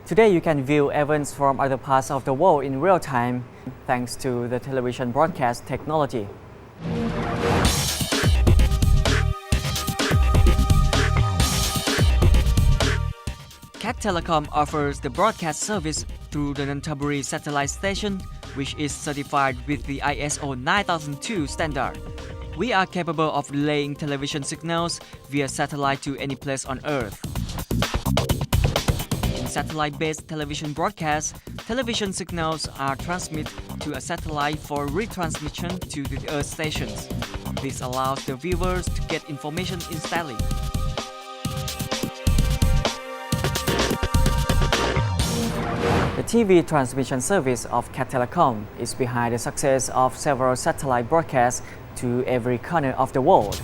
Today you can view events from other parts of the world in real time thanks to the television broadcast technology. CAT Telecom offers the broadcast service through the Nonthaburi satellite station, which is certified with the ISO 9002 standard. We are capable of relaying television signals via satellite to any place on Earth. In satellite-based television broadcasts, television signals are transmitted to a satellite for retransmission to the Earth stations. This allows the viewers to get information instantly. The TV transmission service of CAT Telecom is behind the success of several satellite broadcasts to every corner of the world.